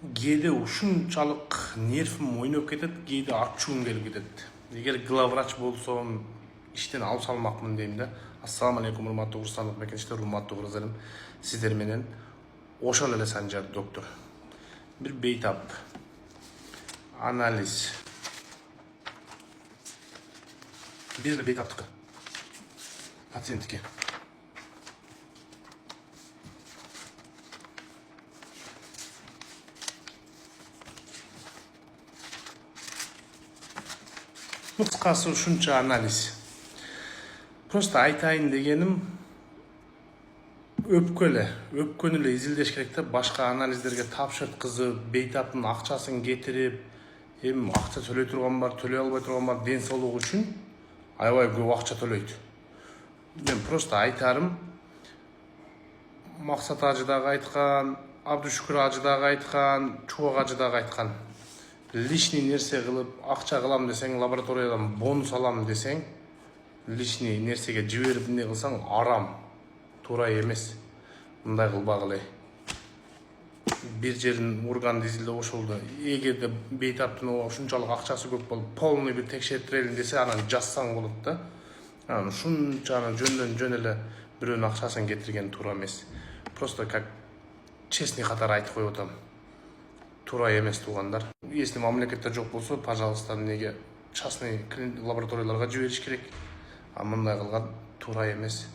кээде ушунчалык нервим ойноп кетет, кээде ачуум келип кетет. Эгер главврач болсом, иштен алып салмакмын дейм да. Ассаламу алейкум, урматтуу курсандык мекенчилер, урматтуу кыргыздарым. Сиздер менен ошол эле Санжар доктор. Бир бейтап анализ. Бир эле бейтаптыкы. Пациенттики. Кыскасы ушунча анализ. Просто айтайын дегеним, өпкөнү эле изилдеш керек да, башка анализдерге тапшырткызып, бейтаптын акчасын кетирип, эми акча төлөй турган бар, төлөй албай турган бар, ден соолугу үчүн аябай көп акча төлөйт. Мен просто айтарым, Максат ажы дагы айткан, Абдушүкүр ажы дагы айткан, Чубак ажы дагы айткан. Лишний нерсе кылып, акча кылам десең, лабораториядан бонус алам десең, лишний нерсеге жиберип эмне кылсаң арам, туура эмес. Мындай кылбагыла. Бир жерин урганды изилдеп ошолду. Эгерде бейтаптын ушунчалык акчасы көп болуп, полный бир текшертирелин десе, анан жазсаң болот да. Анан ушунчаны жөндөн эле бирөөнүн акчасын кетирген туура эмес. Просто как честный катары айтып коюп атам. Туура эмес туугандар. Если мамлекетте жок болсо, пожалуйста, неге частный лабораторияларга жибериш керек. А мындай кылган туура эмес.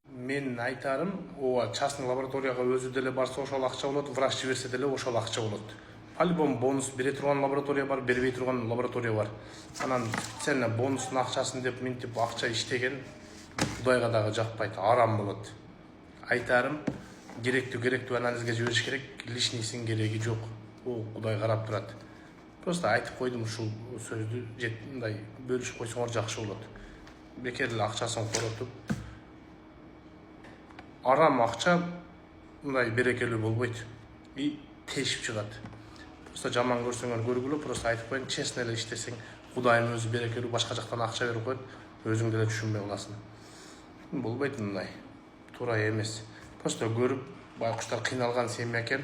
Мен айтарым, ооба частный лабораторияга өзү деле барса ошол акча болот, врач жиберсе деле ошол акча болот. По-любому бонус бере турган лаборатория бар, бербей турган лаборатория бар. Анан специально бонустун акчасын деп минтип акча иштеген Кудайга дагы жакпайт, арам болот. Айтарым, керектүү анализге жибериш керек, лишнийсин кереги жок. О, Кудай карап турат. Просто айтып койдум ушул сөздү, мындай бөлүшүп койсоңор жакшы болот. Бекер эле акчасын коротуп, арам акча мындай берекелүү болбойт и тешип чыгат. Просто жаман көрсөңөр көргүлө, просто айтып коеюн, честно эле иштесең, Кудайым өзү берекелүү, башка жактан акча берип коет, өзүң деле түшүнбөй каласың. Болбойт мындай. Туура эмес. Просто көрүп, байкуштар кыйналган семья экен.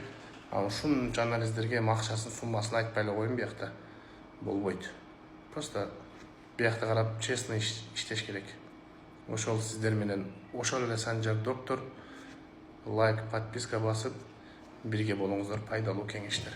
Ушунча анализдерге акчасын, суммасын айтпай эле коеюн биякта. Болбойт. Просто биякта карап, честно иштеш керек. Ошол сиздер менен ошол эле Санжар доктор. Лайк, подписка басып, бирге болуңуздар, пайдалуу кеңештер.